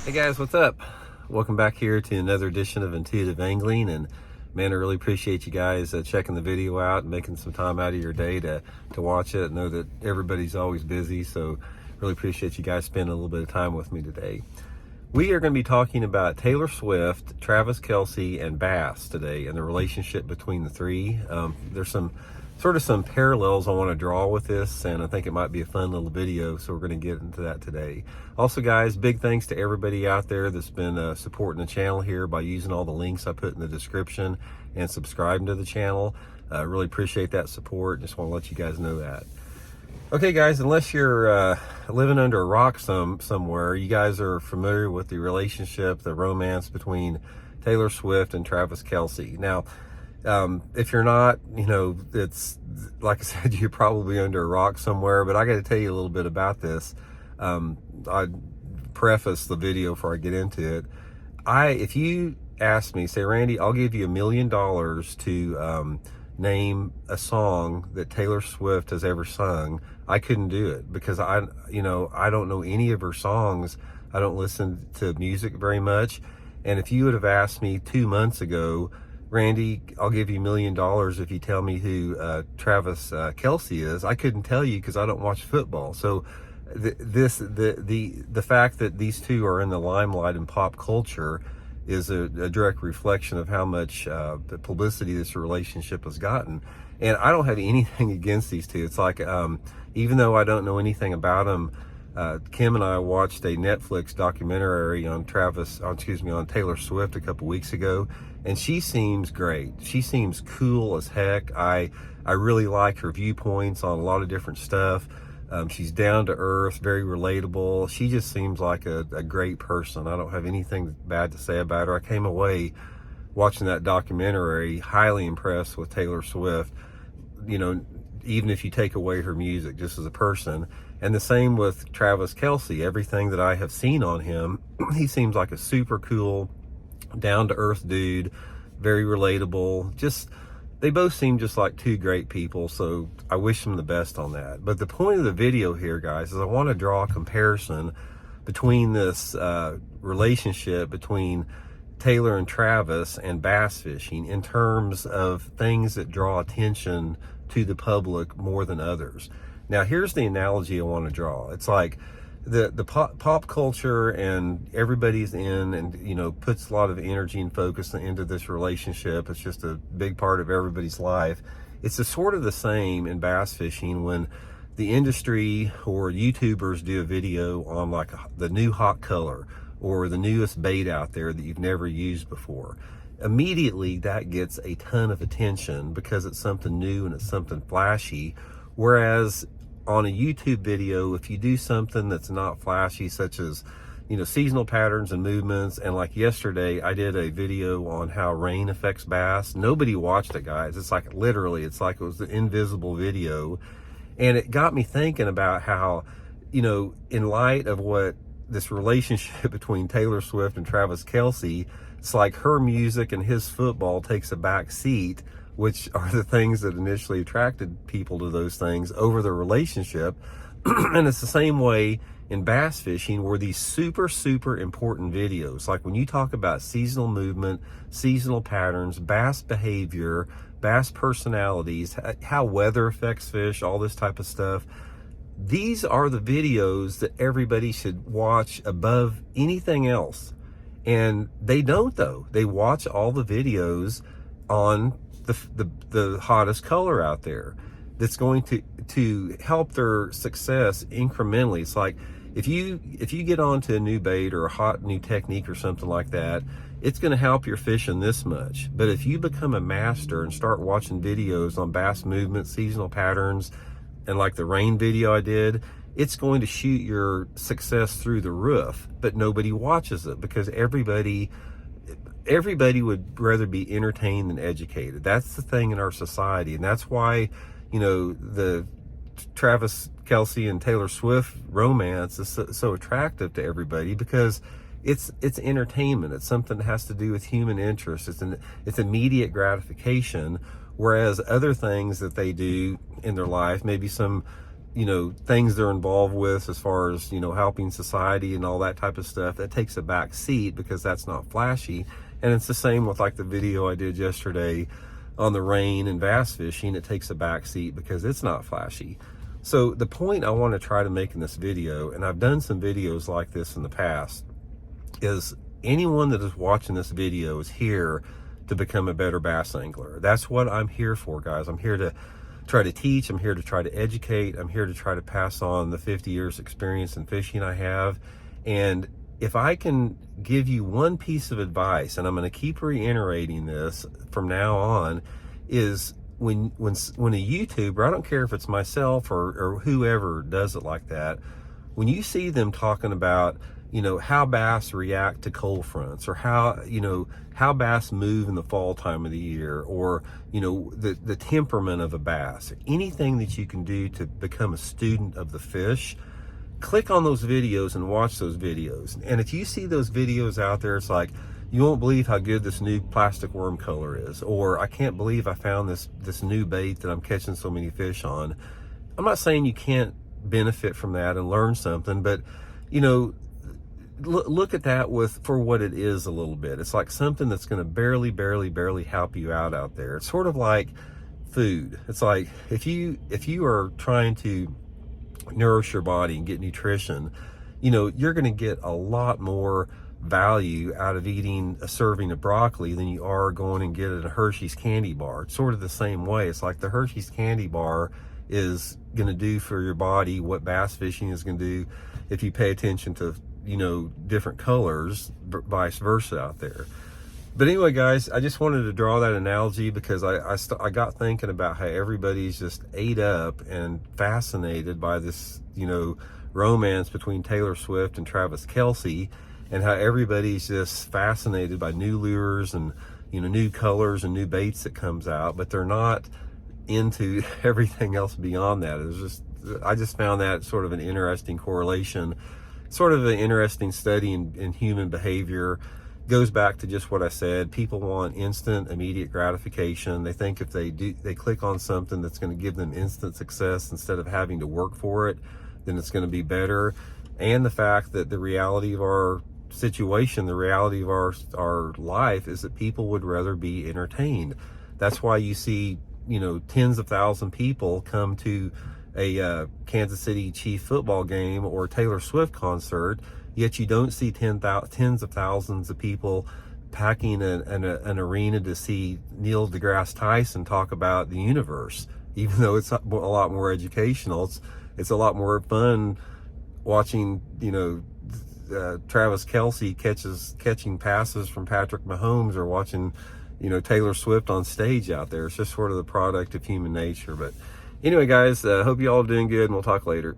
Hey guys, what's up? Welcome back here to another edition of Intuitive Angling. And man, I really appreciate you guys checking the video out and making some time out of your day to watch it. I know that everybody's always busy, so really appreciate you guys spending a little bit of time with me today. We are going to be talking about Taylor Swift, Travis Kelce, and Bass today, and the relationship between the three. There's some parallels I want to draw with this, and I think it might be a fun little video, so we're going to get into that today. Also, guys, big thanks to everybody out there that's been supporting the channel here by using all the links I put in the description and subscribing to the channel. Really appreciate that support. Just want to let you guys know that. Okay, guys, unless you're living under a rock somewhere, you guys are familiar with the relationship, the romance between Taylor Swift and Travis Kelce. Now, if you're not, it's like I said, you're probably under a rock somewhere, but I got to tell you a little bit about this. I preface the video before I get into it. If you ask me, say, Randy, I'll give you $1 million to name a song that Taylor Swift has ever sung, I couldn't do it because I don't know any of her songs. I don't listen to music very much. And if you would have asked me 2 months ago, Randy, I'll give you $1 million if you tell me who Travis Kelce is, I couldn't tell you because I don't watch football. So the fact that these two are in the limelight in pop culture is a direct reflection of how much the publicity this relationship has gotten. And I don't have anything against these two. It's like, even though I don't know anything about them, Kim and I watched a Netflix documentary on Taylor Swift a couple weeks ago, and she seems great. She seems cool as heck. I really like her viewpoints on a lot of different stuff. She's down to earth, very relatable. She just seems like a great person. I don't have anything bad to say about her. I came away watching that documentary highly impressed with Taylor Swift, even if you take away her music, just as a person. And the same with Travis Kelce. Everything that I have seen on him, he seems like a super cool, down to earth dude, very relatable. They both seem just like two great people, so I wish them the best on that. But the point of the video here, guys, is I want to draw a comparison between this relationship between Taylor and Travis and bass fishing in terms of things that draw attention to the public more than others. Now, here's the analogy I want to draw. It's like the pop culture, and everybody's in and puts a lot of energy and focus into this relationship. It's just a big part of everybody's life. It's sort of the same in bass fishing when the industry or YouTubers do a video on like the new hot color or the newest bait out there that you've never used before. Immediately that gets a ton of attention because it's something new and it's something flashy. Whereas on a YouTube video, if you do something that's not flashy, such as seasonal patterns and movements, and like yesterday I did a video on how rain affects bass, nobody watched it, guys. It's like literally, it's like it was an invisible video. And it got me thinking about how, in light of what this relationship between Taylor Swift and Travis Kelce, it's like her music and his football takes a back seat, which are the things that initially attracted people to those things over the relationship. And it's the same way in bass fishing, where these super, super important videos, like when you talk about seasonal movement, seasonal patterns, bass behavior, bass personalities, how weather affects fish, all this type of stuff, these are the videos that everybody should watch above anything else. And they don't, though. They watch all the videos on the hottest color out there that's going to help their success incrementally. It's like if you get onto a new bait or a hot new technique or something like that, it's going to help your fishing this much. But if you become a master and start watching videos on bass movement, seasonal patterns, and like the rain video I did, it's going to shoot your success through the roof. But nobody watches it because everybody would rather be entertained than educated. That's the thing in our society. And that's why, the Travis Kelce and Taylor Swift romance is so attractive to everybody, because it's entertainment. It's something that has to do with human interest. It's immediate gratification. Whereas other things that they do in their life, maybe some things they're involved with as far as, helping society and all that type of stuff, that takes a back seat because that's not flashy. And it's the same with like the video I did yesterday on the rain and bass fishing. It takes a back seat because it's not flashy. So the point I want to try to make in this video, and I've done some videos like this in the past, is anyone that is watching this video is here to become a better bass angler. That's what I'm here for, guys. I'm here to try to teach. I'm here to try to educate. I'm here to try to pass on the 50 years experience in fishing I have. And if I can give you one piece of advice, and I'm going to keep reiterating this from now on, is when a YouTuber, I don't care if it's myself or whoever does it like that, when you see them talking about, how bass react to cold fronts, or how bass move in the fall time of the year, or, the temperament of a bass, anything that you can do to become a student of the fish, click on those videos and watch those videos. And if you see those videos out there, it's like, you won't believe how good this new plastic worm color is, or I can't believe I found this new bait that I'm catching so many fish on. I'm not saying you can't benefit from that and learn something, but look at that for what it is a little bit. It's like something that's going to barely help you out there. It's sort of like food. It's like if you are trying to nourish your body and get nutrition, you're going to get a lot more value out of eating a serving of broccoli than you are going and getting a Hershey's candy bar. It's sort of the same way. It's like the Hershey's candy bar is going to do for your body what bass fishing is going to do if you pay attention to, different colors, vice versa out there. But anyway, guys, I just wanted to draw that analogy because I got thinking about how everybody's just ate up and fascinated by this, romance between Taylor Swift and Travis Kelce, and how everybody's just fascinated by new lures and, new colors and new baits that comes out, but they're not into everything else beyond that. I just found that sort of an interesting correlation, sort of an interesting study in human behavior. Goes back to just what I said. People want instant, immediate gratification. They think if they click on something that's going to give them instant success instead of having to work for it, then it's going to be better. And the fact that the reality of our situation, the reality of our life, is that people would rather be entertained. That's why you see, tens of thousands of people come to a Kansas City Chief football game or Taylor Swift concert, yet you don't see tens of thousands of people packing an arena to see Neil deGrasse Tyson talk about the universe. Even though it's a lot more educational, it's a lot more fun watching, Travis Kelce catching passes from Patrick Mahomes, or watching, Taylor Swift on stage out there. It's just sort of the product of human nature. But anyway, guys, hope you all are doing good, and we'll talk later.